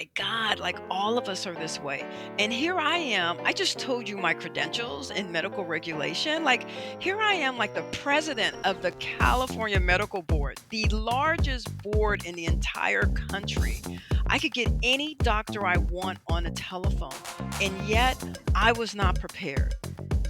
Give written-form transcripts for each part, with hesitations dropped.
my God, like all of us are this way. And here I am. I just told you my credentials in medical regulation. Like, here I am, like the president of the California Medical Board, the largest board in the entire country. I could get any doctor I want on a telephone. And yet, I was not prepared.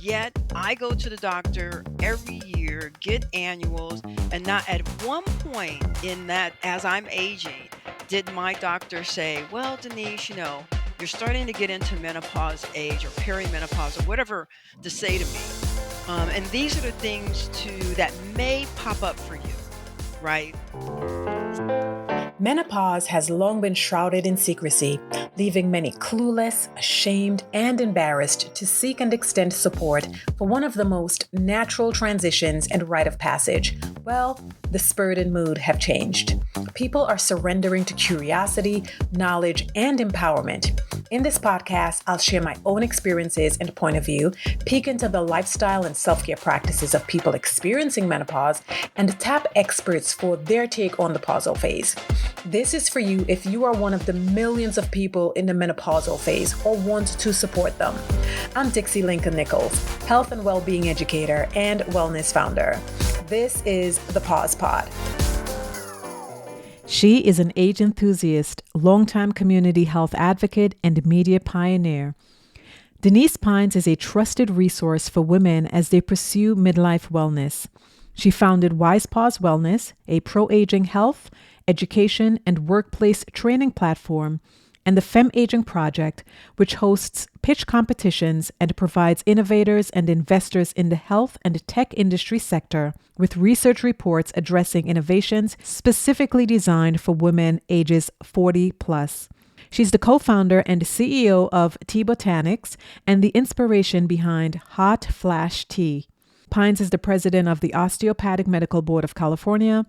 Yet, I go to the doctor every year, get annuals, and not at one point in that, as I'm aging, did my doctor say, well, Denise, you're starting to get into menopause age or perimenopause or whatever to say to me. And these are the things that may pop up for you, right? Menopause has long been shrouded in secrecy, leaving many clueless, ashamed, and embarrassed to seek and extend support for one of the most natural transitions and rite of passage. Well, the spirit and mood have changed. People are surrendering to curiosity, knowledge, and empowerment. In this podcast, I'll share my own experiences and point of view, peek into the lifestyle and self-care practices of people experiencing menopause, and tap experts for their take on the pausal phase. This is for you if you are one of the millions of people in the menopausal phase or want to support them. I'm Dixie Lincoln Nichols, health and well-being educator and wellness founder. This is the Pause Pod. She is an age enthusiast, longtime community health advocate, and media pioneer. Denise Pines is a trusted resource for women as they pursue midlife wellness. She founded WisePause Wellness, a pro-aging health, education, and workplace training platform, and the Femme Aging Project, which hosts pitch competitions and provides innovators and investors in the health and tech industry sector with research reports addressing innovations specifically designed for women ages 40 plus. She's the co-founder and CEO of Tea Botanics and the inspiration behind Hot Flash Tea. Pines is the president of the Osteopathic Medical Board of California,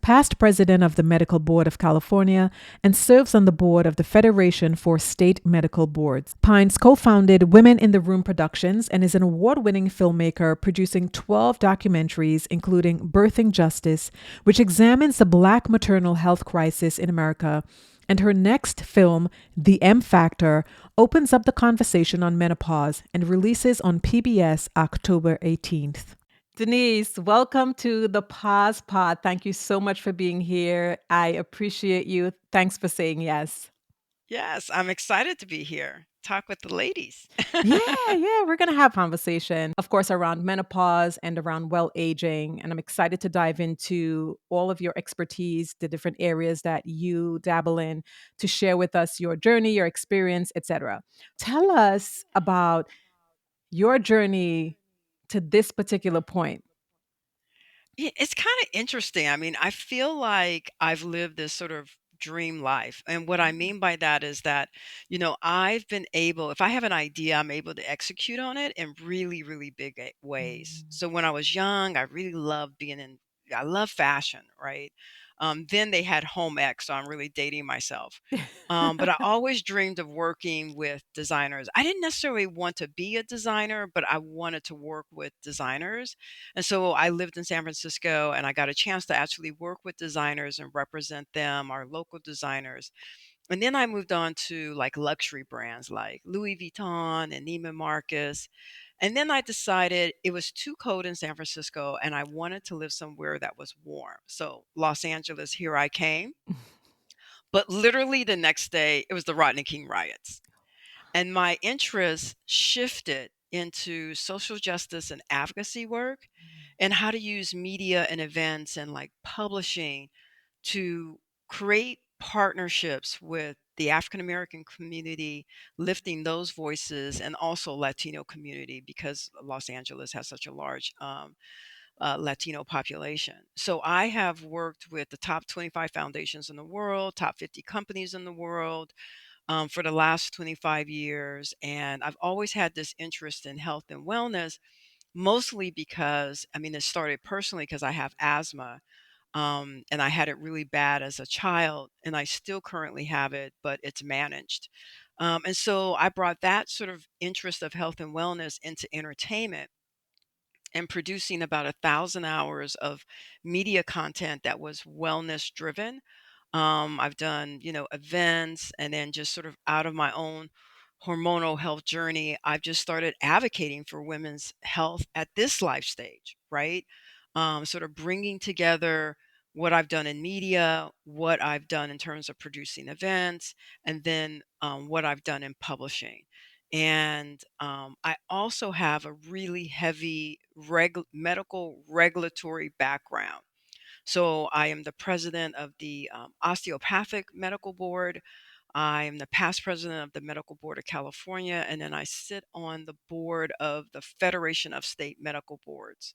past president of the Medical Board of California, and serves on the board of the Federation for State Medical Boards. Pines co-founded Women in the Room Productions and is an award-winning filmmaker producing 12 documentaries, including Birthing Justice, which examines the Black maternal health crisis in America. And her next film, The M Factor, opens up the conversation on menopause and releases on PBS October 18th. Denise, welcome to the Pause Pod. Thank you so much for being here. I appreciate you. Thanks for saying yes. Yes, I'm excited to be here. Talk with the ladies. Yeah, we're going to have conversation, of course, around menopause and around well aging. And I'm excited to dive into all of your expertise, the different areas that you dabble in, to share with us your journey, your experience, etc. Tell us about your journey to this particular point. Yeah, it's kind of interesting. I mean, I feel like I've lived this sort of dream life. And what I mean by that is that, I've been able, if I have an idea, I'm able to execute on it in really, really big ways. So when I was young, I really loved I love fashion, right? Then they had home ec, so I'm really dating myself. But I always dreamed of working with designers. I didn't necessarily want to be a designer, but I wanted to work with designers. And so I lived in San Francisco and I got a chance to actually work with designers and represent them, our local designers. And then I moved on to like luxury brands like Louis Vuitton and Neiman Marcus. And then I decided it was too cold in San Francisco and I wanted to live somewhere that was warm. So Los Angeles, here I came. But literally the next day, it was the Rodney King riots. And my interest shifted into social justice and advocacy work and how to use media and events and like publishing to create partnerships with the African American community, lifting those voices, and also Latino community because Los Angeles has such a large Latino population. So I have worked with the top 25 foundations in the world, top 50 companies in the world, for the last 25 years. And I've always had this interest in health and wellness, mostly because, I mean, it started personally because I have asthma. And I had it really bad as a child, and I still currently have it, but it's managed. And so I brought that sort of interest of health and wellness into entertainment and producing about 1,000 hours of media content that was wellness driven. I've done, events, and then just sort of out of my own hormonal health journey, I've just started advocating for women's health at this life stage, right? Sort of bringing together what I've done in media, what I've done in terms of producing events, and then what I've done in publishing. And I also have a really heavy medical regulatory background. So I am the president of the Osteopathic Medical Board. I am the past president of the Medical Board of California, and then I sit on the board of the Federation of State Medical Boards.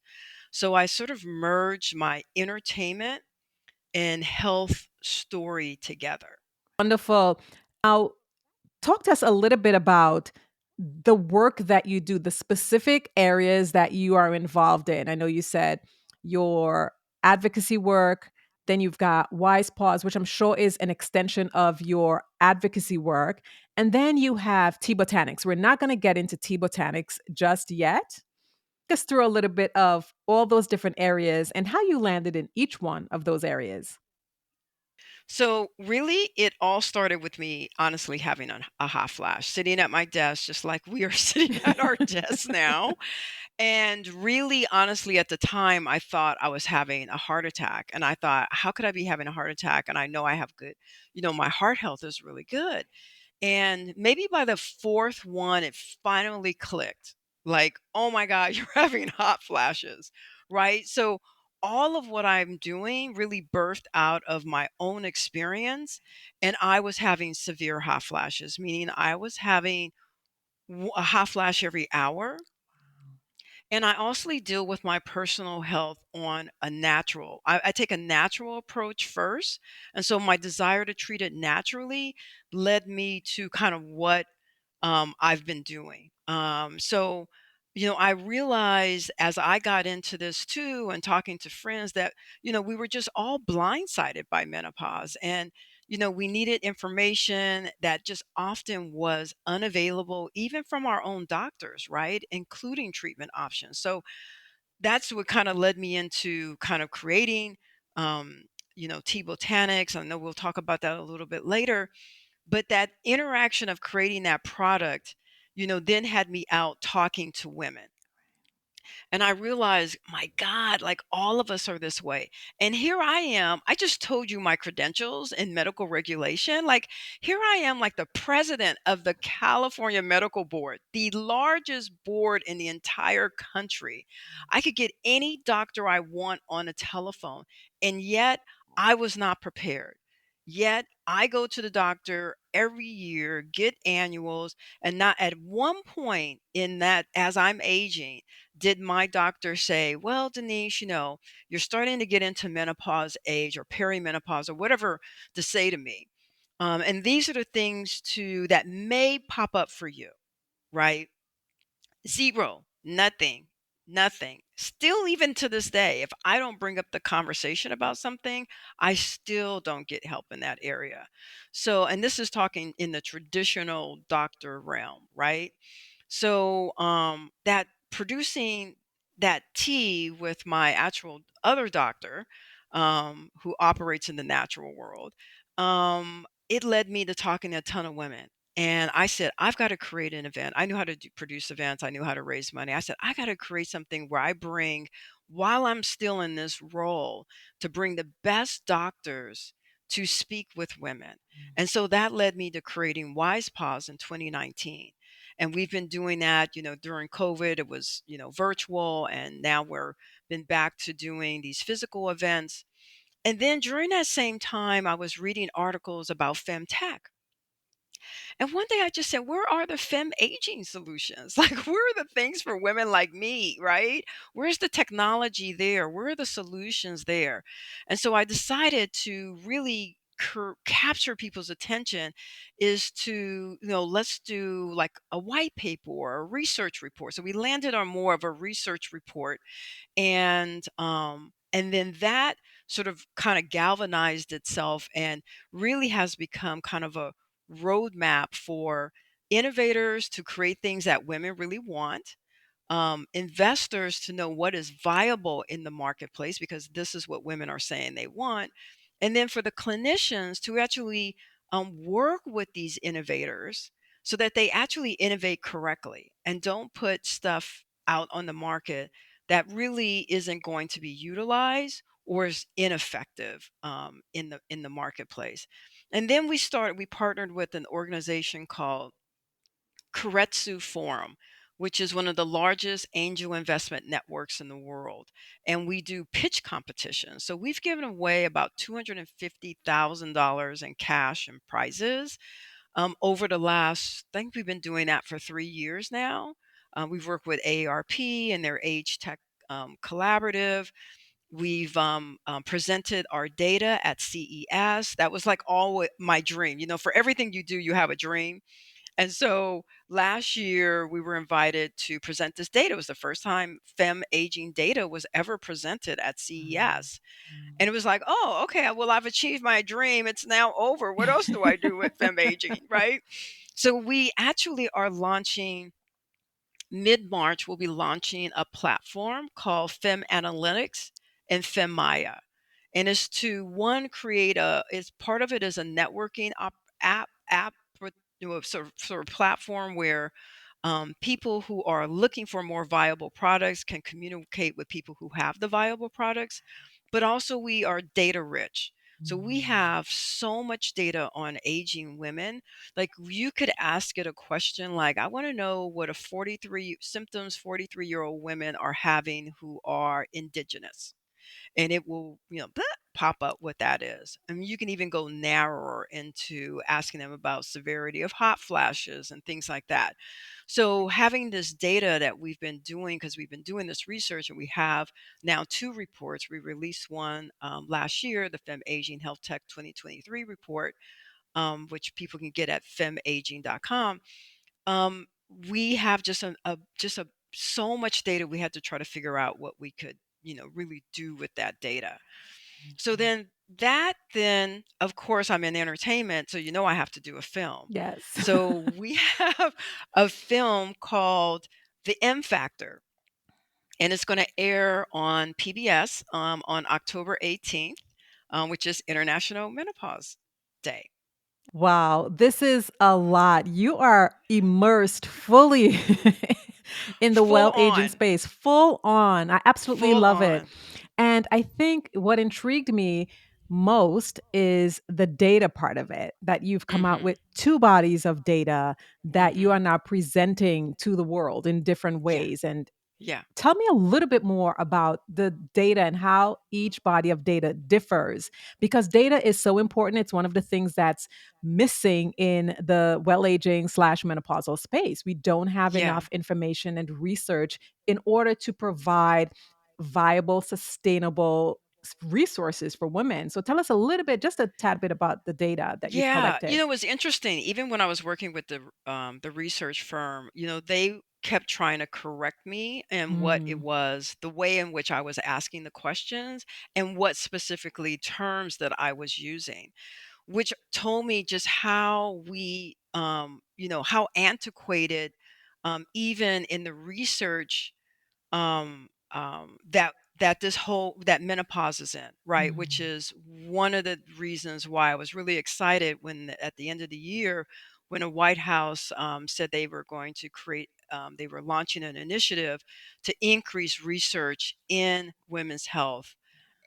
So I sort of merge my entertainment and health story together. Wonderful. Now, talk to us a little bit about the work that you do, the specific areas that you are involved in. I know you said your advocacy work, then you've got WisePause, which I'm sure is an extension of your advocacy work. And then you have Tea Botanics. We're not going to get into Tea Botanics just yet. Just through a little bit of all those different areas and how you landed in each one of those areas. So really, it all started with me honestly having a hot flash, sitting at my desk, just like we are sitting at our desks now. And really, honestly, at the time, I thought I was having a heart attack. And I thought, how could I be having a heart attack? And I know I have good, my heart health is really good. And maybe by the fourth one, it finally clicked. Like, oh my God, you're having hot flashes, right? So, all of what I'm doing really birthed out of my own experience. And I was having severe hot flashes, meaning I was having a hot flash every hour, and I also deal with my personal health on a natural. I take a natural approach first. And so my desire to treat it naturally led me to kind of what I've been doing. I realized as I got into this too and talking to friends that, we were just all blindsided by menopause. And, we needed information that just often was unavailable, even from our own doctors, right? Including treatment options. So that's what kind of led me into kind of creating, Tea Botanics. I know we'll talk about that a little bit later, but that interaction of creating that product, then had me out talking to women. And I realized, my God, like all of us are this way. And here I am. I just told you my credentials in medical regulation. Like, here I am, like the president of the California Medical Board, the largest board in the entire country. I could get any doctor I want on a telephone. And yet I was not prepared. Yet I go to the doctor every year, get annuals, and not at one point in that, as I'm aging, did my doctor say, well, Denise, you're starting to get into menopause age or perimenopause or whatever to say to me. And these are the things that may pop up for you, right? Zero, nothing, nothing. Still, even to this day, if I don't bring up the conversation about something, I still don't get help in that area. So, and this is talking in the traditional doctor realm, right? So, that producing that tea with my actual other doctor, who operates in the natural world, it led me to talking to a ton of women. And I said, I've got to create an event. I knew how to produce events. I knew how to raise money. I said, I got to create something where I bring, while I'm still in this role, to bring the best doctors to speak with women. And so that led me to creating WisePause in 2019. And we've been doing that, during COVID, it was, virtual. And now we're been back to doing these physical events. And then during that same time, I was reading articles about femtech. And one day I just said, where are the fem aging solutions? Like, where are the things for women like me, right? Where's the technology there? Where are the solutions there? And so I decided to really capture people's attention is to, let's do like a white paper or a research report. So we landed on more of a research report, and then that sort of kind of galvanized itself and really has become kind of a roadmap for innovators to create things that women really want, investors to know what is viable in the marketplace, because this is what women are saying they want, And then for the clinicians to actually work with these innovators so that they actually innovate correctly and don't put stuff out on the market that really isn't going to be utilized or is ineffective in the marketplace. And then we partnered with an organization called Keiretsu Forum, which is one of the largest angel investment networks in the world. And we do pitch competitions. So we've given away about $250,000 in cash and prizes over the last, I think we've been doing that for 3 years now. We've worked with AARP and their Age Tech Collaborative. We've presented our data at CES. That was like all my dream. You know, for everything you do, you have a dream. And so last year we were invited to present this data. It was the first time fem aging data was ever presented at Wow. CES. And it was like, oh, okay, well, I've achieved my dream. It's now over. What else do I do with fem aging? Right. So we actually are launching mid March, we'll be launching a platform called Fem Analytics and Femmaya. And it's to one create a it's part of it is a networking app with sort of platform where people who are looking for more viable products can communicate with people who have the viable products, but also we are data rich. So we Mm. have so much data on aging women. Like you could ask it a question like, I want to know what a 43 symptoms 43-year-old women are having who are indigenous, and it will, pop up what that is. I mean, you can even go narrower into asking them about severity of hot flashes and things like that. So having this data that we've been doing, because we've been doing this research, and we have now two reports. We released one last year, the Fem Aging Health Tech 2023 report, which people can get at femaging.com. um, we have just a so much data. We had to try to figure out what we could, really do with that data. So Mhm. then of course I'm in entertainment, so I have to do a film. Yes. So we have a film called The M Factor, and it's going to air on PBS on October 18th, which is International Menopause Day. Wow, this is a lot. You are immersed fully in the Full well aging on, space, full on. I absolutely full love it. on. And I think what intrigued me most is the data part of it, that you've come out Mhm. with two bodies of data that you Mhm. are now presenting to the world in different Yeah. ways. And Yeah. tell me a little bit more about the data and how each body of data differs, because data is so important. It's one of the things that's missing in the well aging slash menopausal space. We don't have Yeah. enough information and research in order to provide viable, sustainable resources for women. So tell us a little bit, just a tad bit about the data that you've Yeah, collected. it was interesting. Even when I was working with the research firm, they kept trying to correct me and what it Mm, was, the way in which I was asking the questions, and what specifically terms that I was using, which told me just how how antiquated, even in the research, that this whole that menopause is in, right? Which mm, is one of the reasons why I was really excited at the end of the year, when a White House said they were going to they were launching an initiative to increase research in women's health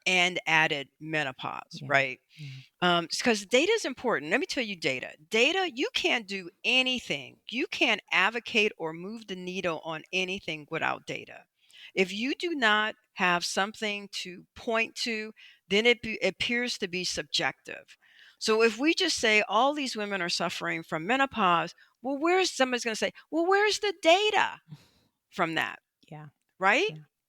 and added menopause, yeah. right? Yeah. Because data is important. Let me tell you, data, you can't do anything, you can't advocate or move the needle on anything without data. If you do not have something to point to, then appears to be subjective. So if we just say all these women are suffering from menopause, well, where's somebody's going to say, well, where's the data from that, Yeah. right?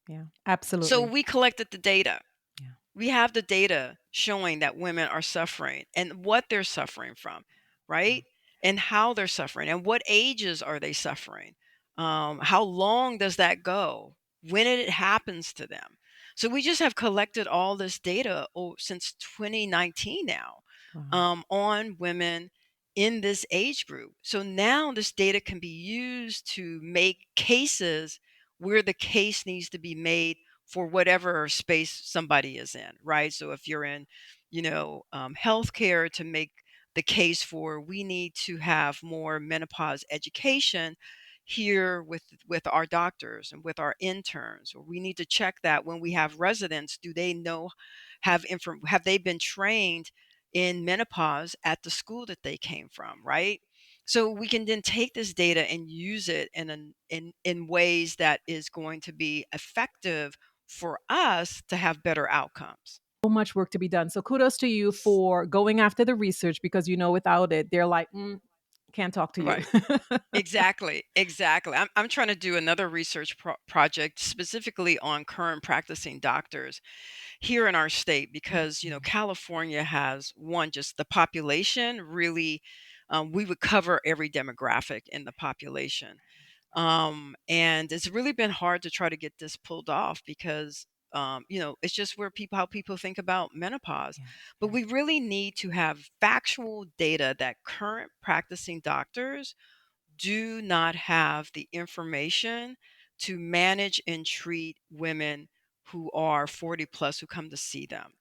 Yeah. Yeah. So Absolutely. we collected the data. Yeah. We have the data showing that women are suffering and what they're suffering from, Yeah. right? And how they're suffering and what ages are they suffering? How long does that go? When it happens to them? So we just have collected all this data since 2019 now, Wow. on women in this age group. So now this data can be used to make cases where the case needs to be made for whatever space somebody is in, right? So if you're in healthcare to make the case for we need to have more menopause education here with our doctors and with our interns, or we need to check that when we have residents, do they know, have they been trained in menopause at the school that they came from, right? So we can then take this data and use it in ways that is going to be effective for us to have better outcomes. So much work to be done. So kudos to you for going after the research, because without it, they're like, can't talk to you. Right. Exactly, exactly. I'm trying to do another research project specifically on current practicing doctors here in our state because, California has one, just the population really, we would cover every demographic in the population. And it's really been hard to try to get this pulled off because, it's just how people think about menopause. Yeah, But yeah, we really need to have factual data that current practicing doctors do not have the information to manage and treat women who are 40 plus who come to see them.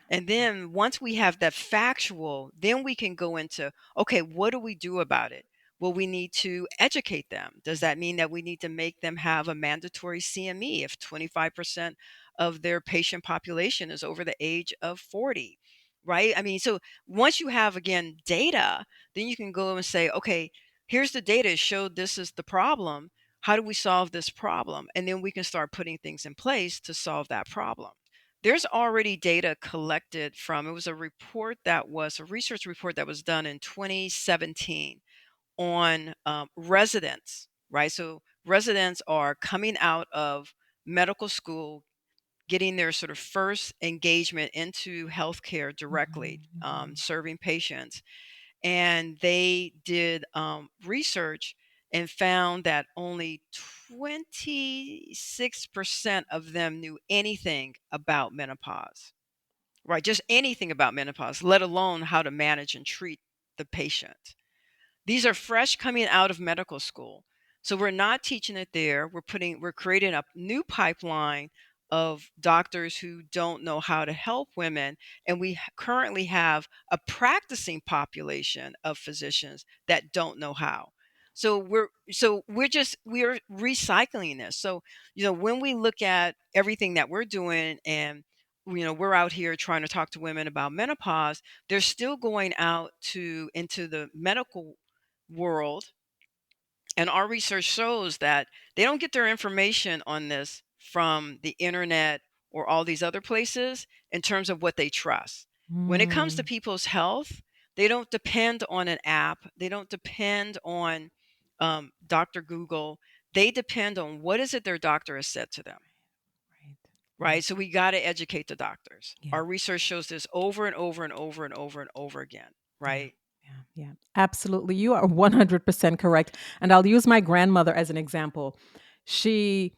And yeah, then once we have that factual, then we can go into, okay, what do we do about it? Well, we need to educate them. Does that mean that we need to make them have a mandatory CME if 25% of their patient population is over the age of 40? Right? I mean, so once you have again data, then you can go and say, okay, here's the data. It showed this is the problem. How do we solve this problem? And then we can start putting things in place to solve that problem. There's already data collected from, it was a report that was a research report that was done in 2017 on residents, right? So residents are coming out of medical school, getting their sort of first engagement into healthcare directly, serving patients. And they did research and found that only 26% of them knew anything about menopause, right? Just anything about menopause, let alone how to manage and treat the patient. These are fresh coming out of medical school. So we're not teaching it there. We're creating a new pipeline of doctors who don't know how to help women. And we currently have a practicing population of physicians that don't know how. So we're recycling this. So, when we look at everything that we're doing and we're out here trying to talk to women about menopause, they're still going out to into the medical world, and our research shows that they don't get their information on this from the internet or all these other places in terms of what they trust. When it comes to mm, people's health, they don't depend on an app, they don't depend on Dr. Google. They depend on what is it their doctor has said to them, right, right, right? So we got to educate the doctors. yeah, Our research shows this over and over and over and over and over again, yeah. right? Yeah, yeah, absolutely. You are 100% correct. And I'll use my grandmother as an example. She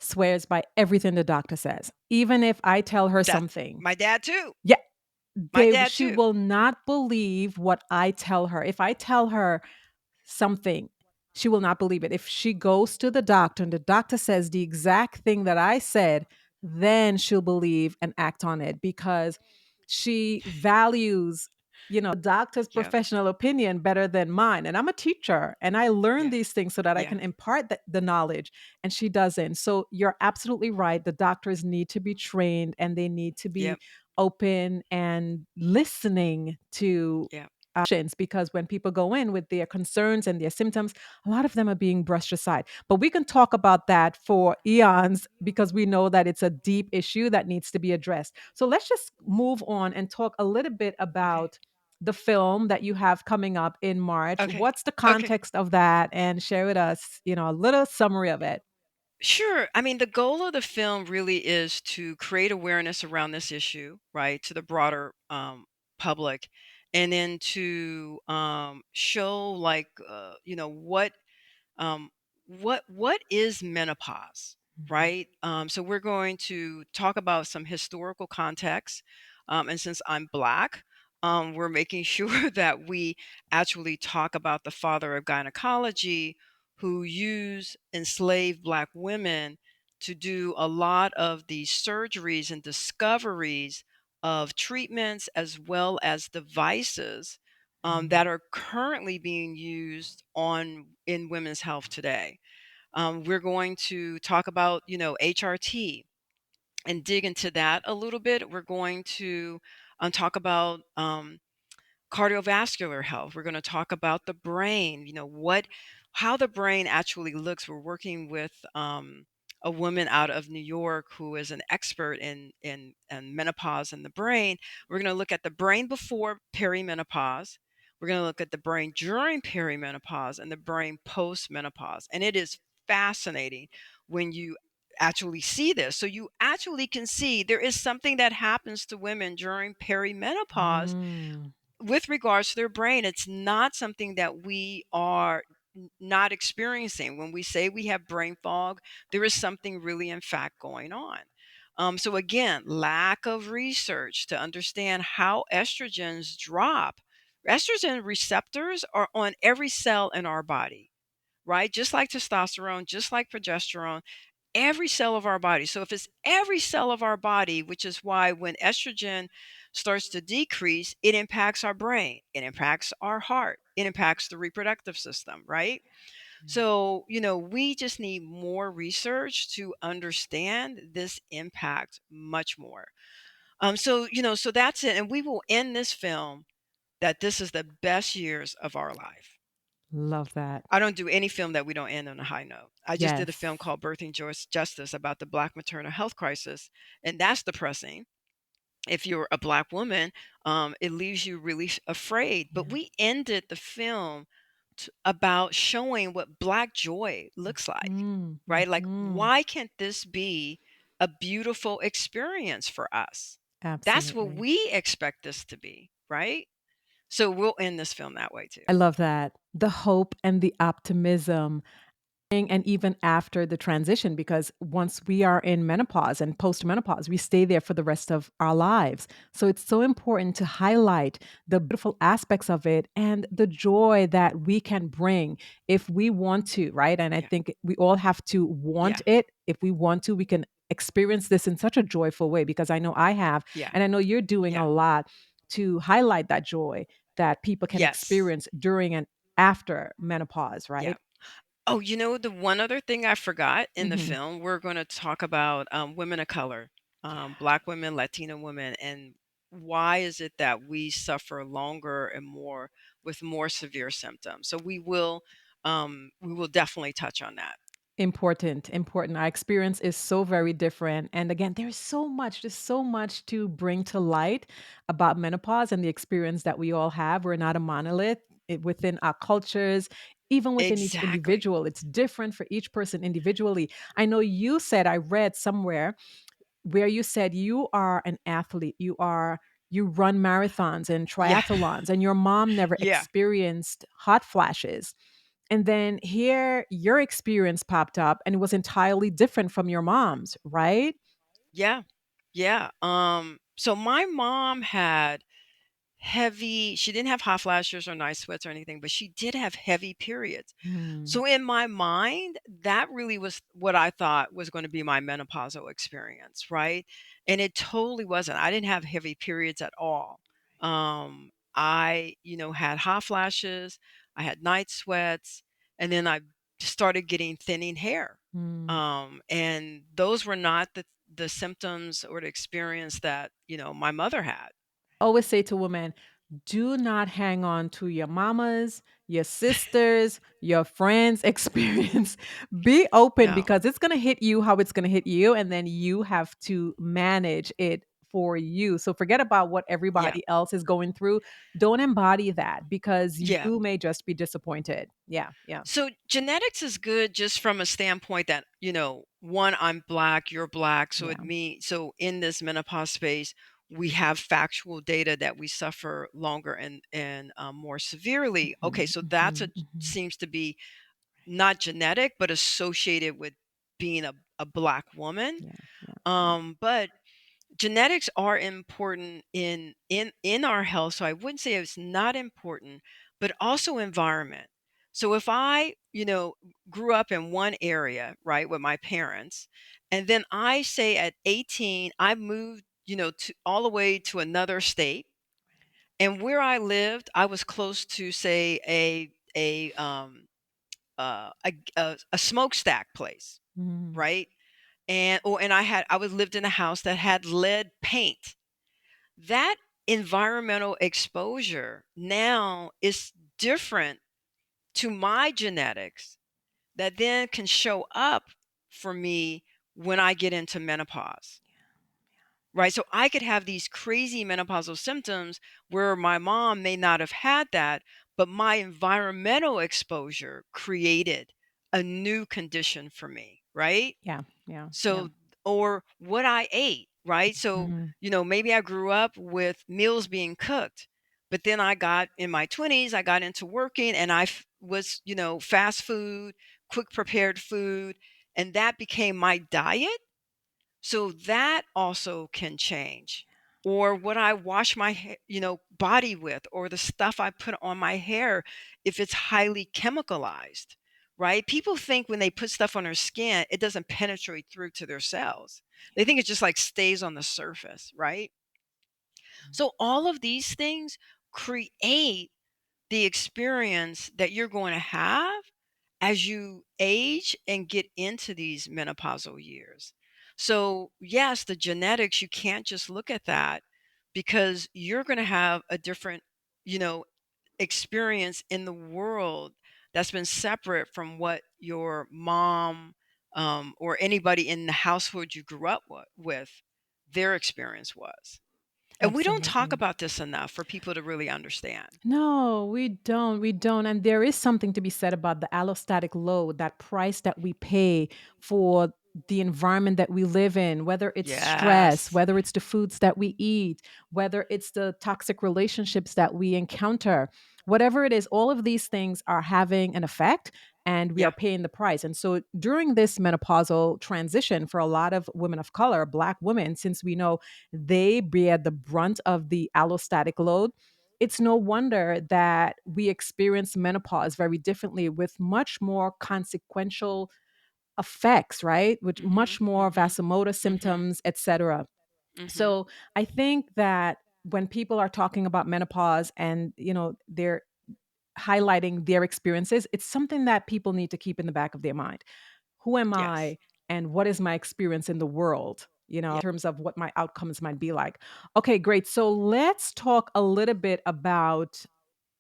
swears by everything the doctor says. Even if I tell her That something, my dad too. yeah, My dad she too. will not believe what I tell her. If I tell her something, she will not believe it. If she goes to the doctor and the doctor says the exact thing that I said, then she'll believe and act on it, because she values, the doctor's Yep. professional opinion better than mine. And I'm a teacher and I learn Yeah. these things so that I Yeah. can impart the knowledge, and she doesn't. So you're absolutely right. The doctors need to be trained and they need to be Yep. open and listening to Yep. because when people go in with their concerns and their symptoms, a lot of them are being brushed aside. But we can talk about that for eons because we know that it's a deep issue that needs to be addressed. So let's just move on and talk a little bit Okay. about the film that you have coming up in March. Okay. What's the Okay. context of that? And share with us, a little summary of it. Sure. I mean, the goal of the film really is to create awareness around this issue, right, to the broader public, and then to show, like, um, what is menopause, Mhm. right? So we're going to talk about some historical context, and since I'm Black, we're making sure that we actually talk about the father of gynecology, who used enslaved Black women to do a lot of the surgeries and discoveries of treatments as well as devices Mm. that are currently being used on in women's health today. We're going to talk about, HRT and dig into that a little bit. We're going to talk about cardiovascular health. We're going to talk about the brain, how the brain actually looks. We're working with a woman out of New York who is an expert in menopause and the brain. We're going to look at the brain before perimenopause. We're going to look at the brain during perimenopause and the brain post-menopause. And it is fascinating when you actually see this. So you actually can see there is something that happens to women during perimenopause Mm. with regards to their brain. It's not something that we are not experiencing. When we say we have brain fog, there is something really, in fact, going on. So, again, lack of research to understand how estrogens drop. Estrogen receptors are on every cell in our body, right? Just like testosterone, just like progesterone, every cell of our body. So if it's every cell of our body, which is why when estrogen starts to decrease, it impacts our brain, it impacts our heart, it impacts the reproductive system, right? So, we just need more research to understand this impact much more. So that's it. And we will end this film that this is the best years of our life. Love that. I don't do any film that we don't end on a high note. I just did a Yes. film called Birthing Justice about the Black maternal health crisis, and that's depressing. If you're a Black woman, it leaves you really afraid. But Yeah. we ended the film about showing what Black joy looks like, Mm. right? Like, Hmm. why can't this be a beautiful experience for us? That's what Absolutely. we expect this to be, right? So we'll end this film that way too. I love that. The hope and the optimism and even after the transition, because once we are in menopause and post-menopause, we stay there for the rest of our lives. So it's so important to highlight the beautiful aspects of it and the joy that we can bring if we want to, right? And I Yeah, think we all have to yeah, want it. If we want to, we can experience this in such a joyful way, because I know I have, yeah, and I know you're doing yeah, a lot to highlight that joy that people can yes. experience during and after menopause, Yeah. right? Oh, the one other thing I forgot in the Hmm. film, we're going to talk about women of color, Yeah. Black women, Latina women, and why is it that we suffer longer and more with more severe symptoms? So we will definitely touch on that. Important, important. Our experience is so very different. And again, there's so much to bring to light about menopause and the experience that we all have. We're not a monolith within our cultures, even within each Exactly. individual. It's different for each person individually. I know you said, I read somewhere where you said you are an athlete, you run marathons and Yeah. triathlons, and your mom never Yeah. experienced hot flashes. And then here your experience popped up and it was entirely different from your mom's, right? Yeah. Yeah. So my mom had heavy, she didn't have hot flashes or night sweats or anything, but she did have heavy periods. Mm. So in my mind, that really was what I thought was going to be my menopausal experience, right? And it totally wasn't. I didn't have heavy periods at all. I, had hot flashes, I had night sweats, and then I started getting thinning hair. Mm. And those were not the symptoms or the experience that, my mother had. Always say to women, do not hang on to your mamas, your sisters, your friends' experience. Be open, No. because it's going to hit you how it's going to hit you. And then you have to manage it for you. So forget about what Yeah. everybody else is going through. Don't embody that, because Yeah. you may just be disappointed. Yeah. Yeah. So genetics is good just from a standpoint that, one, I'm Black, you're Black. So Yeah. in this menopause space, we have factual data that we suffer longer and more severely. Okay, Mhm, so that's mhm, mhm. seems to be not genetic, but associated with being a Black woman. Yeah, yeah, yeah. But genetics are important in our health, so I wouldn't say it's not important, but also environment. So if I grew up in one area, right, with my parents, and then I say at 18 I moved to all the way to another state. And where I lived, I was close to, say, a smokestack place, Mm. right? And I was lived in a house that had lead paint. That environmental exposure now is different to my genetics that then can show up for me when I get into menopause. Right. So I could have these crazy menopausal symptoms where my mom may not have had that, but my environmental exposure created a new condition for me. Right. Yeah, yeah, yeah. So, or what I ate. Right. So, Mhm. maybe I grew up with meals being cooked, but then I got in my 20s, I got into working and was, fast food, quick prepared food, and that became my diet. So that also can change. Or what I wash my body with, or the stuff I put on my hair, if it's highly chemicalized, right? People think when they put stuff on their skin, it doesn't penetrate through to their cells. They think it just like stays on the surface, right? So all of these things create the experience that you're going to have as you age and get into these menopausal years. So, yes, the genetics, you can't just look at that because you're going to have a different, you know, experience in the world that's been separate from what your mom or anybody in the household you grew up with, their experience was. And we don't talk Absolutely. about this enough for people to really understand. No, we don't. We don't. And there is something to be said about the allostatic load, that price that we pay for the environment that we live in, whether it's stress, Yes. whether it's the foods that we eat, whether it's the toxic relationships that we encounter, whatever it is, all of these things are having an effect and we are Yeah. paying the price. And so during this menopausal transition for a lot of women of color, Black women, since we know they bear the brunt of the allostatic load, it's no wonder that we experience menopause very differently with much more consequential effects, right? With Mhm. much more Mhm. vasomotor Mhm. symptoms, etc. Mhm. So I think that when people are talking about menopause and they're highlighting their experiences, it's something that people need to keep in the back of their mind. Who am Yes. I and what is my experience in the world? Yeah. In terms of what my outcomes might be like. Okay, great. So let's talk a little bit about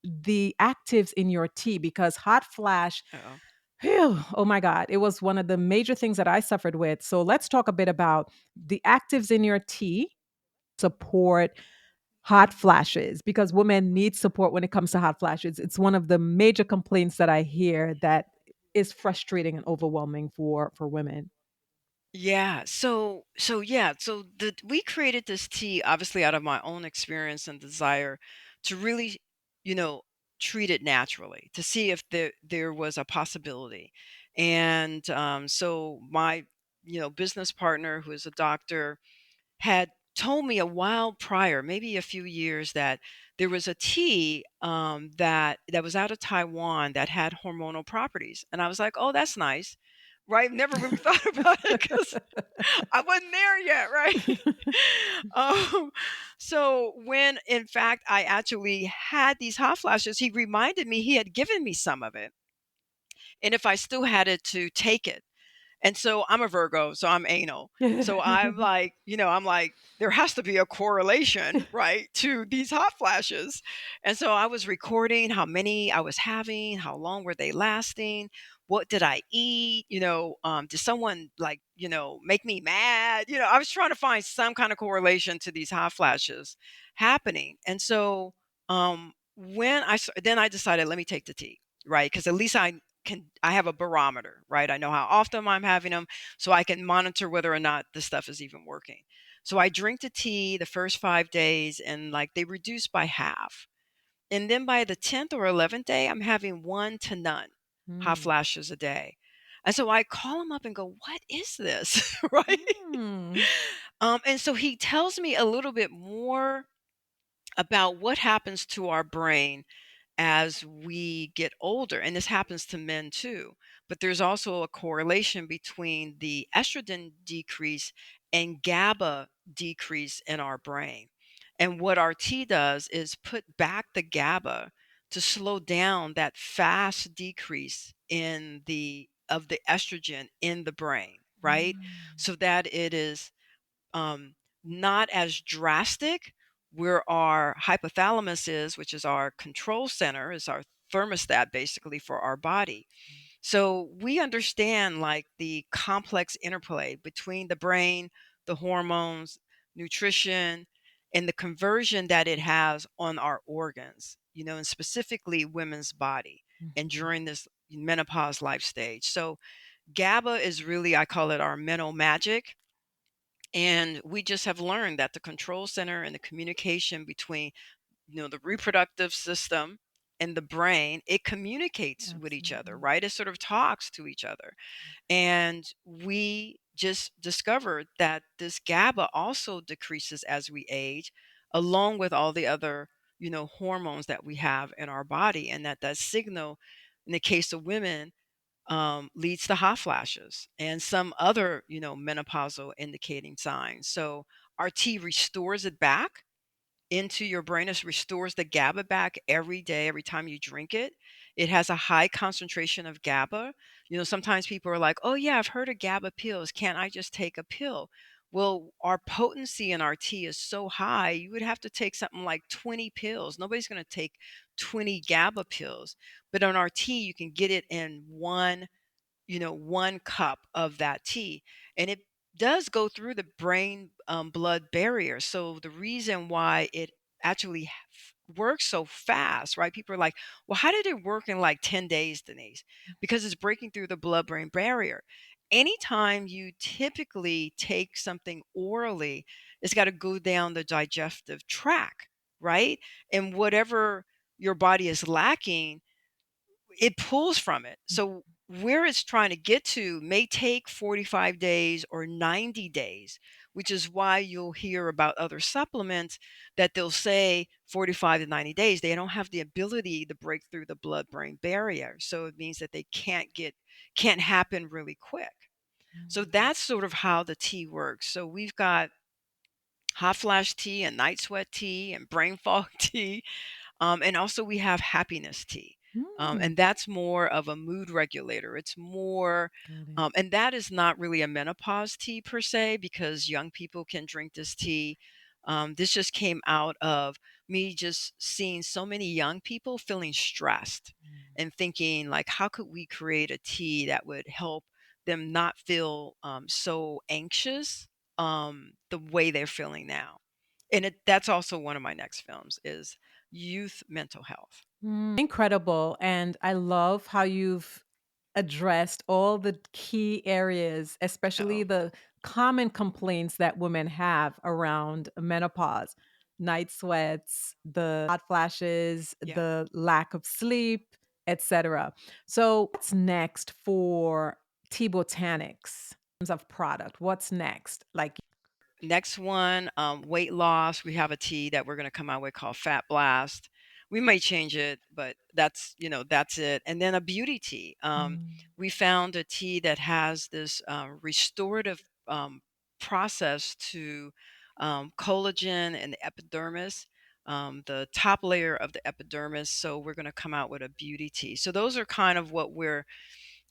the actives in your tea, because hot flash, Uh-oh. phew, oh my God, it was one of the major things that I suffered with. So let's talk a bit about the actives in your tea support hot flashes, because women need support when it comes to hot flashes. It's one of the major complaints that I hear that is frustrating and overwhelming for women. Yeah. So we created this tea obviously out of my own experience and desire to really, you know, treat it naturally, to see if there was a possibility. And so my, business partner who is a doctor had told me a while prior, maybe a few years, that there was a tea that was out of Taiwan that had hormonal properties, and I was like, "Oh, that's nice." Right? Never really thought about it because I wasn't there yet, right? um, so when in fact I actually had these hot flashes, he reminded me he had given me some of it, and if I still had it, to take it. And so I'm a Virgo, so I'm anal. So I'm like, there has to be a correlation, right, to these hot flashes. And so I was recording how many I was having, how long were they lasting, what did I eat, did someone like, make me mad? I was trying to find some kind of correlation to these hot flashes happening. And so then I decided, let me take the tea, right? Because at least I have a barometer, right? I know how often I'm having them, so I can monitor whether or not this stuff is even working. So I drink the tea the first 5 days, and like they reduce by half. And then by the 10th or 11th day, I'm having one to none hot Mm. flashes a day. And so I call him up and go, "What is this?" Right? Mm. And so he tells me a little bit more about what happens to our brain as we get older, and this happens to men too, but there's also a correlation between the estrogen decrease and GABA decrease in our brain. And what our tea does is put back the GABA to slow down that fast decrease in the estrogen in the brain, right? Mm. So that it is um, not as drastic, where our hypothalamus is, which is our control center, is our thermostat basically for our body. So we understand like the complex interplay between the brain, the hormones, nutrition, and the conversion that it has on our organs, and specifically women's body and Mhm. during this menopause life stage. So GABA is really, I call it our mental magic, and we just have learned that the control center and the communication between, the reproductive system and the brain, it communicates with each other, Absolutely. right? It sort of talks to each other. And we just discovered that this GABA also decreases as we age, along with all the other, hormones that we have in our body. And that signal, in the case of women, leads to hot flashes and some other, menopausal indicating signs. So our tea restores it back into your brain. It restores the GABA back every day, every time you drink it. It has a high concentration of GABA. Sometimes people are like, oh, yeah, I've heard of GABA pills. Can't I just take a pill? Well, our potency in our tea is so high, you would have to take something like 20 pills. Nobody's going to take 20 GABA pills. But on our tea, you can get it in one cup of that tea. And it does go through the brain blood barrier. So the reason why it actually works so fast, right? People are like, well, how did it work in like 10 days, Denise? Because it's breaking through the blood brain barrier. Anytime you typically take something orally, it's got to go down the digestive tract, right? And whatever your body is lacking, it pulls from it. So where it's trying to get to may take 45 days or 90 days, which is why you'll hear about other supplements that they'll say 45 to 90 days. They don't have the ability to break through the blood brain barrier. So it means that they can't happen really quick. So Mhm. that's sort of how the tea works. So we've got hot flash tea and night sweat tea and brain fog tea, and also we have happiness tea. Mm. And that's more of a mood regulator. It's more, Got it. and that is not really a menopause tea per se, because young people can drink this tea. This just came out of me just seeing so many young people feeling stressed and thinking, like, how could we create a tea that would help them not feel so anxious the way they're feeling now. And that's also one of my next films is youth mental health. Incredible. And I love how you've addressed all the key areas, especially Uh-oh. the common complaints that women have around menopause: night sweats, the hot flashes, Yeah. the lack of sleep, etc. So, what's next for Tea Botanics in terms of product? What's next? Like, Next one, weight loss. We have a tea that we're going to come out with called Fat Blast. We may change it, but that's it. And then a beauty tea. mm, We found a tea that has this restorative process to collagen and the epidermis, the top layer of the epidermis. So we're going to come out with a beauty tea. So those are kind of what we're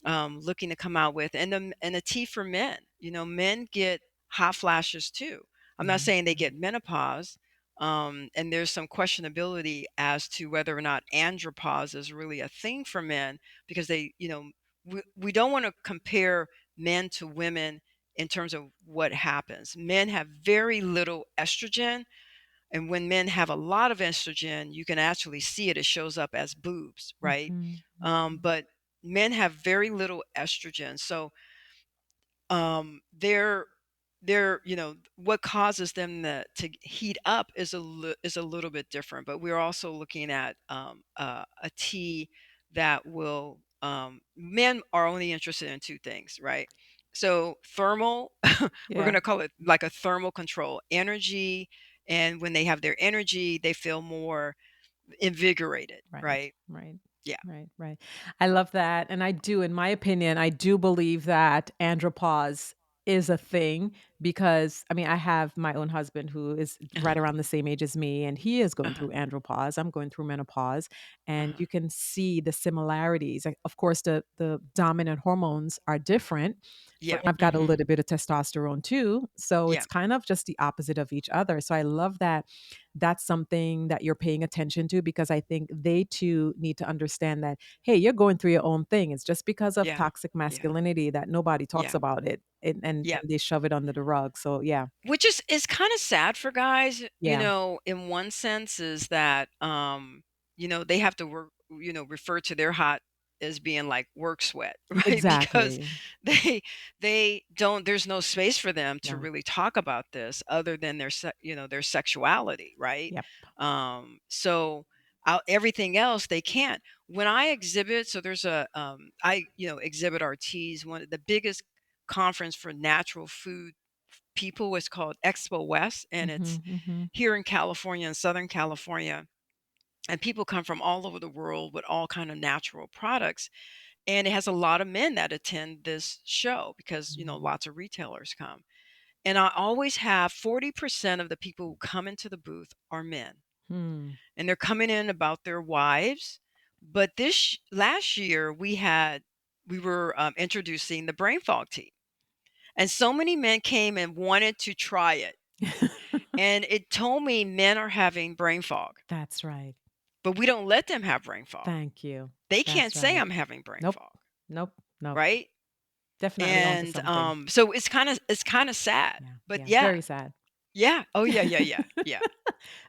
looking to come out with, and a tea for men. Men get hot flashes too. I'm not saying they get menopause, and there's some questionability as to whether or not andropause is really a thing for men, because we don't want to compare men to women in terms of what happens. Men have very little estrogen, and when men have a lot of estrogen, you can actually see it. It shows up as boobs, right? mhm, But men have very little estrogen. So they're what causes them to heat up is a little bit different. But we're also looking at a tea that will men are only interested in two things, right? So thermal, we're going yeah. to call it like a thermal control energy. And when they have their energy, they feel more invigorated, Right, right? right, Yeah. right. I love that. And I do, in my opinion, I do believe that andropause is a thing because I mean, I have my own husband who is Uh-huh. right around the same age as me, and he is going Uh-huh. through andropause. I'm going through menopause, and Uh-huh. you can see the similarities. Like, of course, the dominant hormones are different. For Yeah. I've got a Mhm. little bit of testosterone too, so Yeah. it's kind of just the opposite of each other. So I love that that's something that you're paying attention to because I think they too need to understand that, hey, you're going through your own thing. It's just because of Yeah. toxic Yeah. masculinity that nobody talks Yeah. about it Yeah. and they shove it under the rug. So yeah, Which is kind of sad for guys, yeah, in one sense is that they have to work, refer to their hot as being like work sweat, right? Because exactly. they they don't there's no space for them to No. really talk about this other than their sexuality, right? Yep. So out everything else they can't. When I exhibit, so there's a I exhibit our teas, one of the biggest conference for natural food people. It's called Expo West, and it's Hmm. here in California, in Southern California. And people come from all over the world with all kind of natural products. And it has a lot of men that attend this show because, lots of retailers come. And I always have 40% of the people who come into the booth are men. Hmm. And they're coming in about their wives. But last year we were introducing the brain fog tea. And so many men came and wanted to try it. And it told me men are having brain fog, That's right. but we don't let them have brain fog. Thank you. They can't That's say right. I'm having brain Nope. fog, Nope. Nope. right? Definitely onto And something. so it's kind of sad. Yeah. But Yeah. yeah. Very sad. Yeah. Oh yeah, yeah, yeah. Yeah.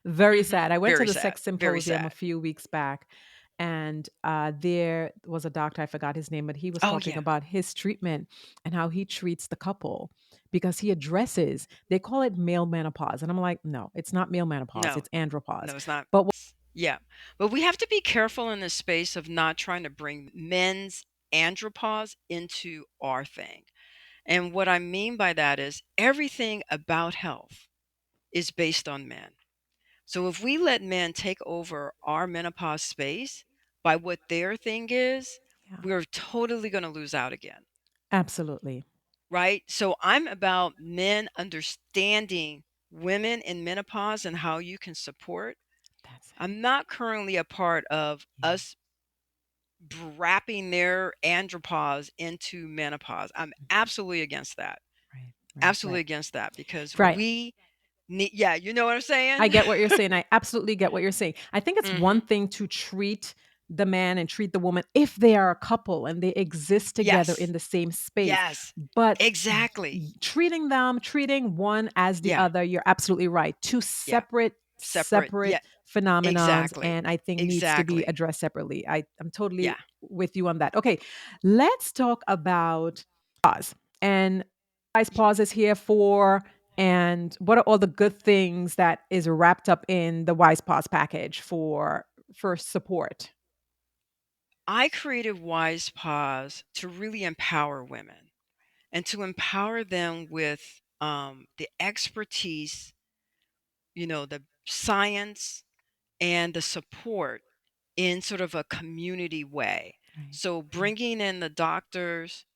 Very Mhm. sad. I went to Very the sad. sex Very symposium a sad. few weeks back, and there was a doctor, I forgot his name, but he was Oh talking yeah. about his treatment and how he treats the couple because he addresses, they call it male menopause. And I'm like, no, it's not male menopause, No. it's andropause. No, it's not. But Yeah. But we have to be careful in this space of not trying to bring men's andropause into our thing. And what I mean by that is everything about health is based on men. So if we let men take over our menopause space by what their thing is, yeah, we're totally going to lose out again. absolutely. Right. So I'm about men understanding women in menopause and how you can support. That's it. I'm not currently a part of Yeah, us wrapping their andropause into menopause. I'm mhm. absolutely against that. Right, right, Absolutely right. against that because Right. we need, yeah, you know what I'm I saying? get what you're saying. I absolutely get what you're saying. I think it's one Hmm. thing to treat the man and treat the woman if they are a couple and they exist together in Yes. the same space. Yes. But Exactly. treating one as the Yeah. other, you're absolutely right. Two Yeah. Separate. separate Yeah. phenomenons Exactly. and I think needs to be Exactly. addressed separately. I'm Yeah. totally with you on that. Okay, let's talk about pause. And Wise Pause is here for and what are all the good things that is wrapped up in the WisePause package for support? I created WisePause to really empower women and to empower them with the expertise, the science and the support in sort of a community way. Right, So right, bringing in the doctors,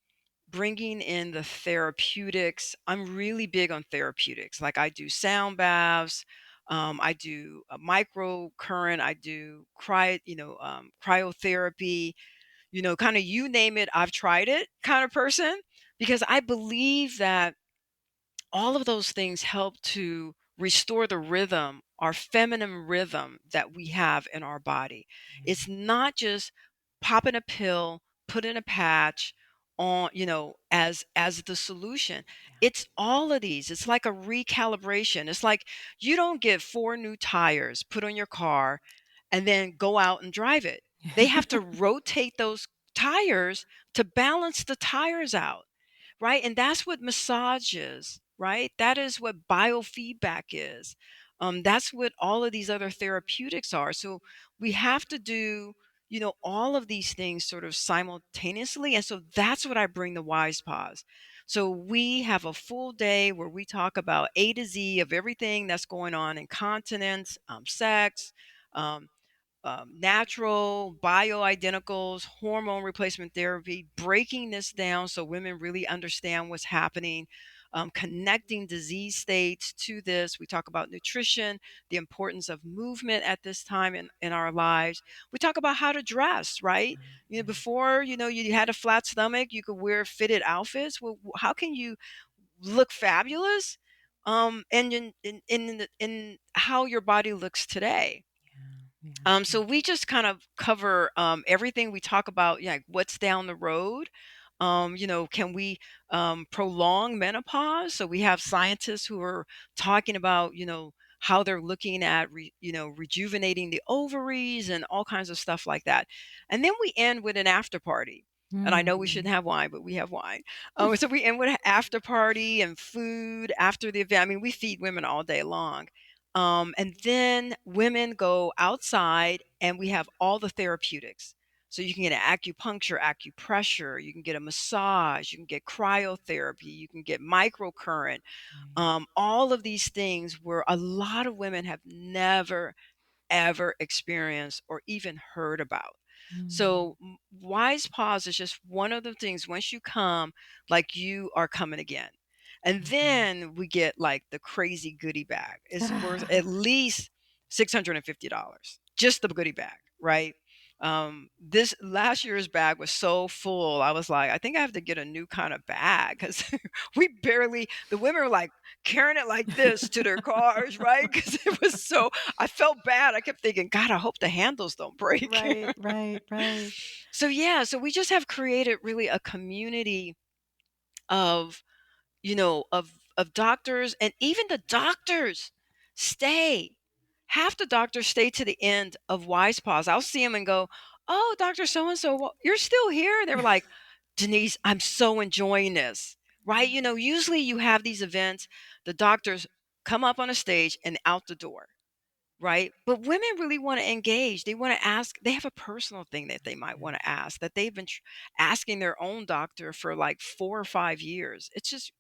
bringing in the therapeutics. I'm really big on therapeutics. Like I do sound baths, I do a microcurrent, I do cryotherapy, kind of you name it, I've tried it kind of person because I believe that all of those things help to restore the rhythm, our feminine rhythm that we have in our body. right. It's not just popping a pill, put in a patch on, as the solution. It's all of these. It's like a recalibration. It's like you don't get four new tires put on your car and then go out and drive it. They Yeah. have to rotate those tires to balance the tires out, right? And that's what massage is, right? That is what biofeedback is. That's what all of these other therapeutics are. So we have to do, all of these things sort of simultaneously. And so that's what I bring the Wise Pause. So we have a full day where we talk about A to Z of everything that's going on in continence, sex, um, natural, bioidenticals, hormone replacement therapy, breaking this down so women really understand what's happening, connecting disease states to this. We talk about nutrition, the importance of movement at this time in our lives. We talk about how to dress, right? Right, You know, right. before, you had a flat stomach, you could wear fitted outfits. Well, how can you look fabulous? And in how your body looks today. Yeah, So we just kind of cover everything. We talk about, like, what's down the road. Can we prolong menopause? So we have scientists who are talking about, how they're looking at, rejuvenating the ovaries and all kinds of stuff like that. And then we end with an after party. And I know we Mm. shouldn't have wine, but we have wine. So we end with an after party and food after the event. I mean, we feed women all day long. And then women go outside and we have all the therapeutics. So you can get acupuncture, acupressure, you can get a massage, you can get cryotherapy, you can get microcurrent. Right. All of these things where a lot of women have never ever experienced or even heard about. Mm. So, Wise Pause is just one of the things. Once you come, like, you are coming again. And Mhm. then we get like the crazy goodie bag. It's worth at least $650, just the goodie bag, right? This last year's bag was so full. I was like, I think I have to get a new kind of bag because the women were like carrying it like this to their cars, right? Because it was so, I felt bad. I kept thinking, God, I hope the handles don't break. Right, right, right. So yeah, so we just have created really a community of, of doctors, and even the doctors stay. Half the doctors stay to the end of Wise Pause. I'll see them and go, "Oh, Doctor So and So, you're still here?" They were like, "Denise, I'm so enjoying this." Right? Usually you have these events, the doctors come up on a stage and out the door. Right? But women really want to engage. They want to ask. They have a personal thing that they might want to ask, that they've been asking their own doctor for like 4 or 5 years. It's just,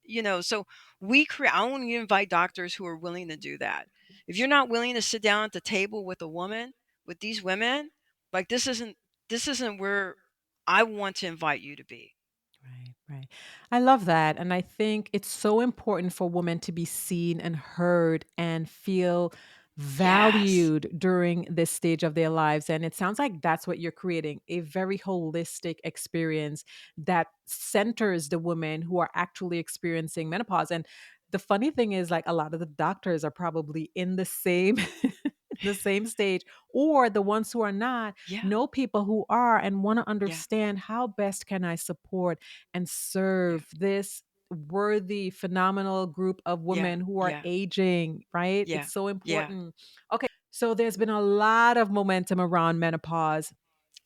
so I want to invite doctors who are willing to do that. If you're not willing to sit down at the table with a woman, with these women, like, this isn't where I want to invite you to be. Right, right. I love that. And I think it's so important for women to be seen and heard and feel Yes. valued during this stage of their lives. And it sounds like that's what you're creating, a very holistic experience that centers the women who are actually experiencing menopause. And the funny thing is, like, a lot of the doctors are probably in the same the same stage, or the ones who are not Yeah. know people who are and want to Yeah. understand how best can I support and Yeah. serve this worthy, phenomenal group of Yeah. women who are Yeah. aging, right? Yeah. It's so Yeah. important. Okay, so there's been a lot of momentum around menopause.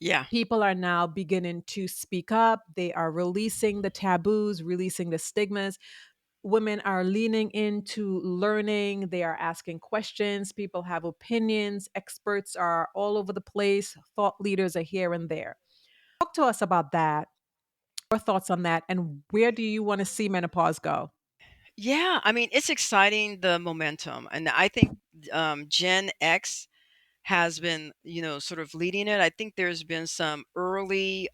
Yeah. People are now beginning to speak up. They are releasing the taboos, releasing the stigmas. Women are leaning into learning. They are asking questions. People have opinions. Experts are all over the place. Thought leaders are here and there. Talk to us about that, your thoughts on that, and where do you want to see menopause go? Yeah, I mean, it's exciting, the momentum. And I think Gen X has been, sort of leading it. I think there's been some early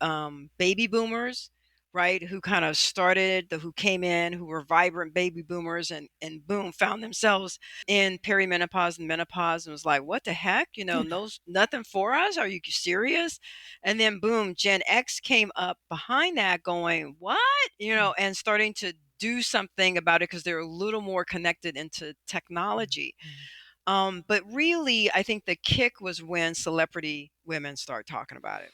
baby boomers, right, who kind of started, who came in, who were vibrant baby boomers, and boom, found themselves in perimenopause and menopause, and was like, what the heck? No, nothing for us. Are you serious? And then boom, Gen X came up behind that going, what? And starting to do something about it because they're a little more connected into technology. But really, I think the kick was when celebrity women start talking about it.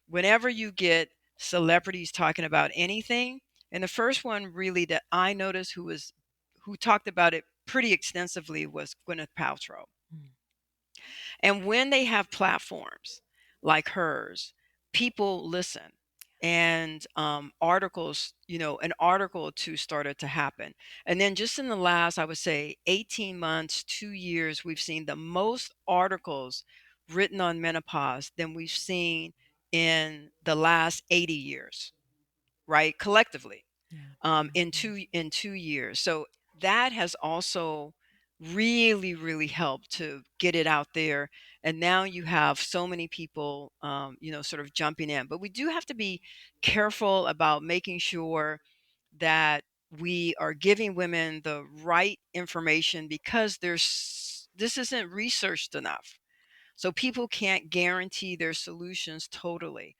Whenever you get celebrities talking about anything, and the first one really that I noticed who talked about it pretty extensively was Gwyneth Paltrow. Mm, And when they have platforms like hers, people listen. And an article or two started to happen. And then just in the last, I would say, 18 months, 2 years, we've seen the most articles written on menopause than we've seen in the last 80 years, right? Collectively, yeah, in 2 years. So that has also really, really helped to get it out there. And now you have so many people, sort of jumping in. But we do have to be careful about making sure that we are giving women the right information, because this isn't researched enough. So people can't guarantee their solutions totally.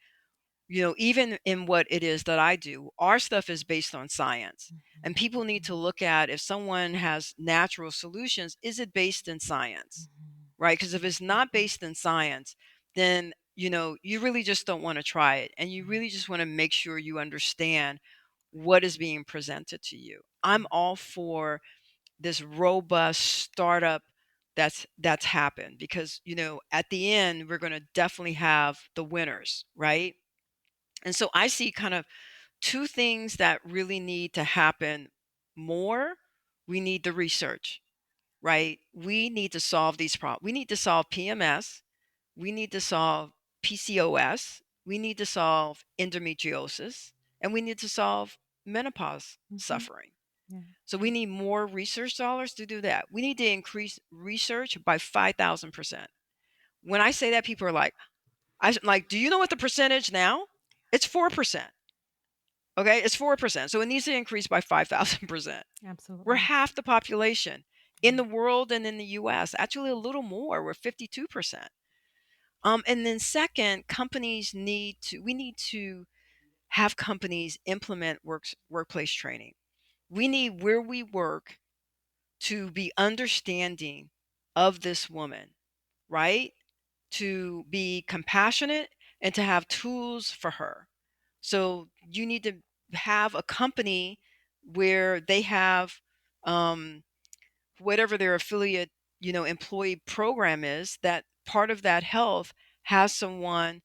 Even in what it is that I do, our stuff is based on science. And people need to look at, if someone has natural solutions, is it based in science? Right? Because if it's not based in science, then, you really just don't want to try it. And you really just want to make sure you understand what is being presented to you. I'm all for this robust startup that's happened, because, at the end we're going to definitely have the winners, right? And so I see kind of two things that really need to happen more. We need the research, right? We need to solve these problems. We need to solve PMS. We need to solve PCOS. We need to solve endometriosis. And we need to solve menopause Hmm. suffering. Yeah. So we need more research dollars to do that. We need to increase research by 5,000%. When I say that, people are like, I'm like, do you know what the percentage now? It's 4%. Okay, it's 4%. So it needs to increase by 5,000%. We're Absolutely. half the population in the world, and in the US, actually a little more. We're 52%. And then second, we need to have companies implement workplace training. We need, where we work, to be understanding of this woman, right? To be compassionate and to have tools for her. So you need to have a company where they have, um, whatever their affiliate, employee program is, that part of that health has someone,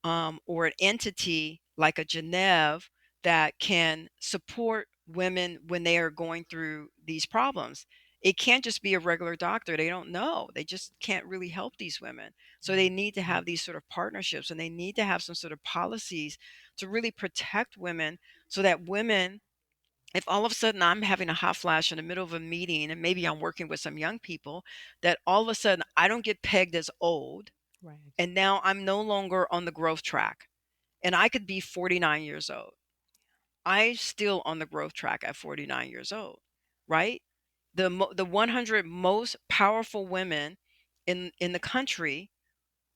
or an entity like a Geneve, that can support women when they are going through these problems. It can't just be a regular doctor. They don't know. They just can't really help these women. So they need to have these sort of partnerships, and they need to have some sort of policies to really protect women, so that women, if all of a sudden I'm having a hot flash in the middle of a meeting, and maybe I'm working with some young people, that all of a sudden I don't get pegged as old, Right. and now I'm no longer on the growth track. And I could be 49 years old. I still on the growth track at 49 years old, right? The 100 most powerful women in the country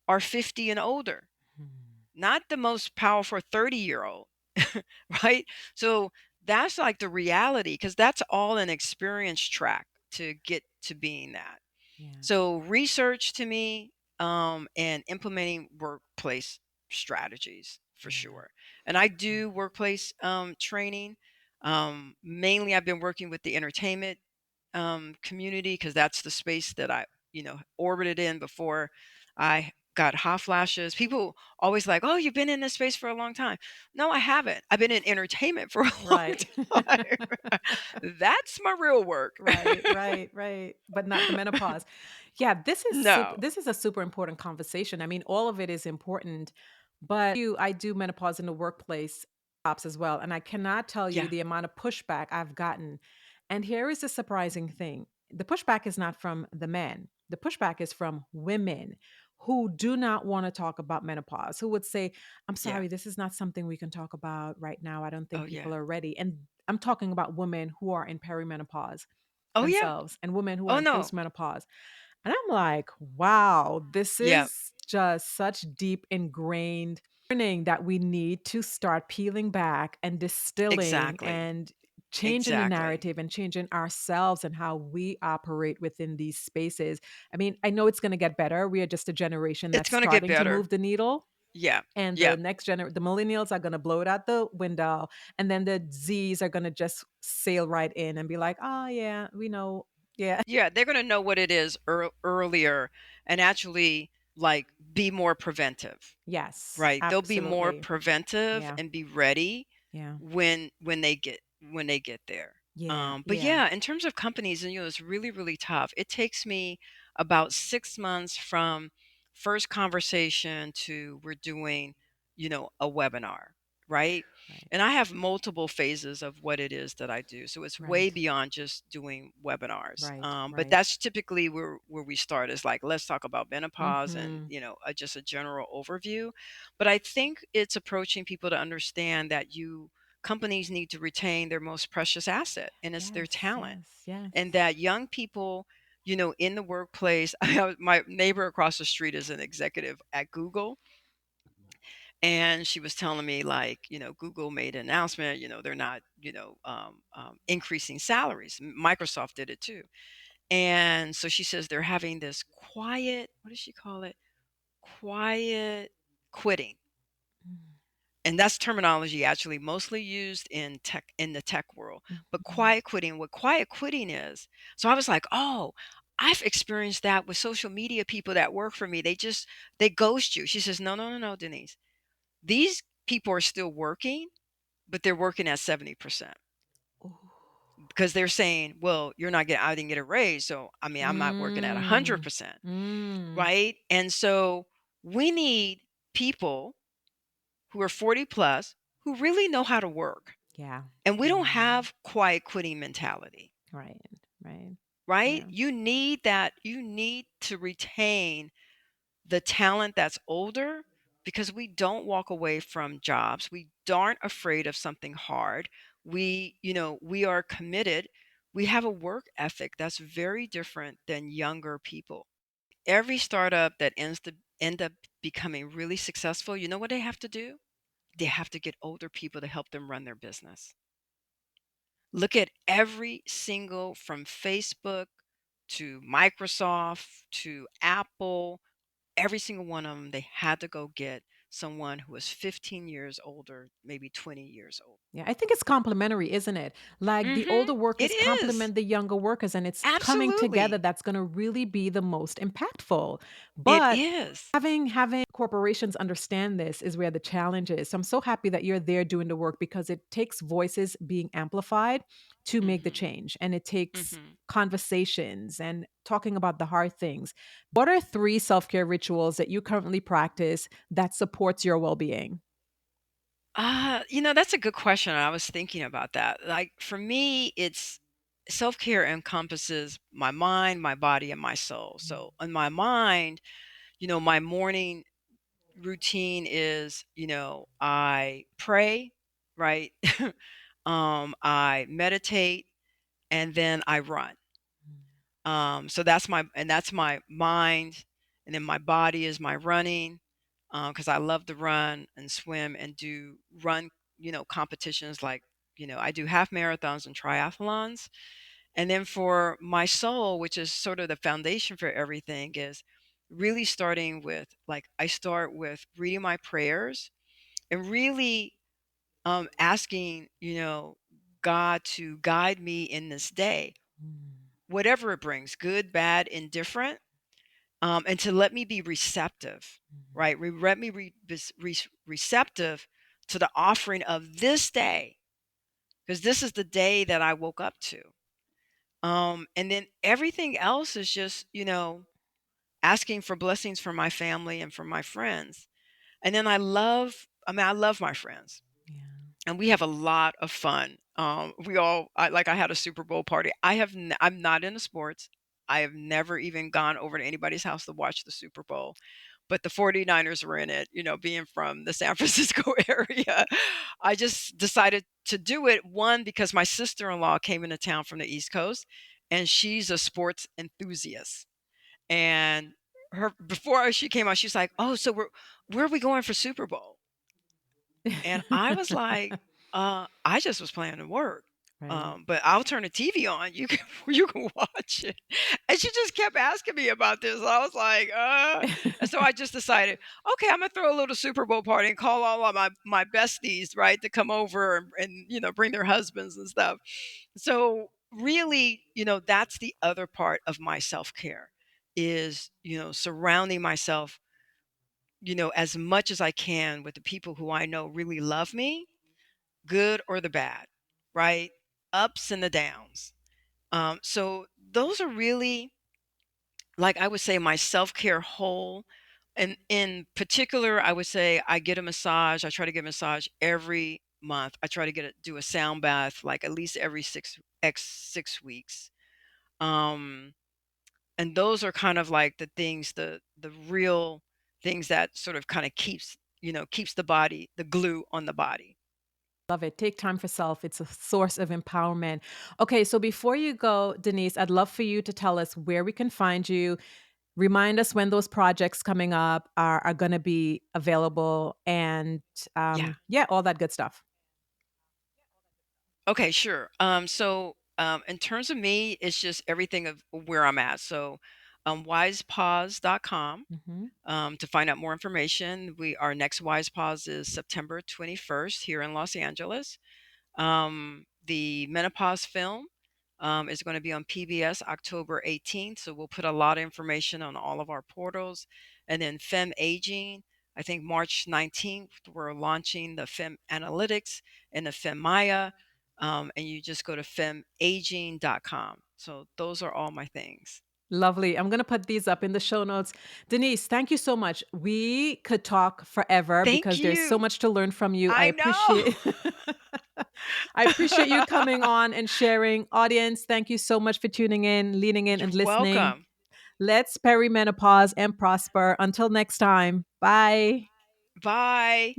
are 50 and older, Mhm. not the most powerful 30-year-old, right? So that's like the reality, because that's all an experience track to get to being that. Yeah. So research to me, and implementing workplace strategies for Yeah. sure. And I do workplace training. Mainly, I've been working with the entertainment community, because that's the space that I, orbited in before I got hot flashes. People always like, "Oh, you've been in this space for a long time." No, I haven't. I've been in entertainment for a Right. long time. That's my real work. Right, right, right. But not the menopause. Yeah, No. this is a super important conversation. I mean, all of it is important, but I do menopause in the workplace ops as well. And I cannot tell you Yeah. the amount of pushback I've gotten. And here is the surprising thing. The pushback is not from the men. The pushback is from women who do not want to talk about menopause, who would say, I'm Yeah. sorry, this is not something we can talk about right now. I don't Oh, think yeah. people are ready. And I'm talking about women who are in perimenopause Oh, yeah. themselves and women who are Oh, in no. postmenopause. And I'm like, wow, this Yeah. is just such deep ingrained learning that we need to start peeling back and distilling Exactly. and changing the Exactly. narrative and changing ourselves and how we operate within these spaces. I mean, I know it's going to get better. We are just a generation It's that's gonna get starting to better. move the needle. Yeah. And Yeah. the the millennials are going to blow it out the window. And then the Z's are going to just sail right in and be like, oh, yeah, we know. Yeah. Yeah, they're gonna know what it is earlier, and actually, like, be more preventive. Yes, Right, they'll be more absolutely. preventive Yeah. and be ready Yeah. when they get there. Yeah. But Yeah. yeah, in terms of companies, and it's really, really tough. It takes me about 6 months from first conversation to we're doing, a webinar. right? Right. And I have multiple phases of what it is that I do. So it's way Right. beyond just doing webinars. Right. But Right. that's typically where we start is like, let's talk about menopause and, Mm-hmm. just a general overview. But I think it's approaching people to understand that companies need to retain their most precious asset, and it's their Yes. talent. Yes. Yes. And that young people, in the workplace, my neighbor across the street is an executive at Google, and she was telling me, like, Google made an announcement, they're not, increasing salaries. Microsoft did it too. And so she says they're having this quiet, what does she call it? Quiet quitting. Mm-hmm. And that's terminology actually mostly used in the tech world. But quiet quitting, what quiet quitting is. So I was like, oh, I've experienced that with social media people that work for me. They ghost you. She says, no, no, no, no, Denise. These people are still working, but they're working at 70% Ooh. because they're saying, well, I didn't get a raise. So, I mean, I'm not working at Mm. 100%. Mm. Right. And so we need people who are 40 plus who really know how to work. Yeah. And we don't Yeah. have quiet quitting mentality, Right. Right. right? Yeah. You need that. You need to retain the talent that's older because we don't walk away from jobs. We aren't afraid of something hard. We are committed. We have a work ethic that's very different than younger people. Every startup that end up becoming really successful, you know what they have to do? They have to get older people to help them run their business. Look at every single from Facebook to Microsoft to Apple, every single one of them, they had to go get someone who was 15 years older, maybe 20 years old. Yeah, I think it's complementary, isn't it? Like the older It workers is. complement the younger workers, and it's coming together Absolutely. that's going to really be the most impactful. It But is. having corporations understand this is where the challenge is. So I'm so happy that you're there doing the work because it takes voices being amplified to make the Mhm. change, and it takes Mhm. conversations and talking about the hard things. What are three self-care rituals that you currently practice that supports your well-being? That's a good question. I was thinking about that. Like for me, it's self-care encompasses my mind, my body, and my soul. So in my mind, my morning routine is, I pray, right? I meditate, and then I run. So that's my mind, and then my body is my running, because I love to run and swim and do run, competitions like, I do half marathons and triathlons. And then for my soul, which is sort of the foundation for everything, is really starting with, like, I start with reading my prayers and really asking, God to guide me in this day, Mm, whatever it brings, good, bad, indifferent, and to let me be receptive, mm, right? Let me receptive to the offering of this day, because this is the day that I woke up to. And then everything else is just, asking for blessings for my family and for my friends. And then I love my friends, yeah. and we have a lot of fun. I had a Super Bowl party. I'm not into sports. I have never even gone over to anybody's house to watch the Super Bowl, but the 49ers were in it, being from the San Francisco area. I just decided to do it, one, because my sister-in-law came into town from the East Coast, and she's a sports enthusiast. And before she came out, she's like, "Oh, so where are we going for Super Bowl?" And I was like, I just was planning to work. Right. But I'll turn the TV on. You can you can watch it." And she just kept asking me about this. I was like, and so I just decided, okay, I'm gonna throw a little Super Bowl party and call all of my besties, right, to come over and bring their husbands and stuff. So really, that's the other part of my self-care is, surrounding myself, as much as I can with the people who I know really love me, good or the bad, right? Ups and the downs. So those are really, like, I would say, my self care whole. And in particular, I would say I get a massage. I try to get a massage every month. I try to do a sound bath like at least every 6 weeks. Um, and those are kind of like the real things that sort of kind of keeps the body, the glue on the body. Love it. Take time for self. It's a source of empowerment. Okay, so before you go, Denise, I'd love for you to tell us where we can find you. Remind us when those projects coming up are going to be available, and Yeah. yeah, all that good stuff. Okay, sure. In terms of me, it's just everything of where I'm at. So, wisepause.com Hmm. to find out more information. Our next WisePause is September 21st here in Los Angeles. The Menopause film is going to be on PBS October 18th. So we'll put a lot of information on all of our portals. And then Fem Aging, I think March 19th, we're launching the Fem Analytics and the Fem Maya. And you just go to femaging.com. So those are all my things. Lovely. I'm going to put these up in the show notes. Denise, thank you so much. We could talk forever Thank because there's so you. much to learn from you. I I know. appreciate I appreciate you coming on and sharing. Audience, thank you so much for tuning in, leaning in and You're listening. welcome. Let's perimenopause and prosper. Until next time. Bye. Bye.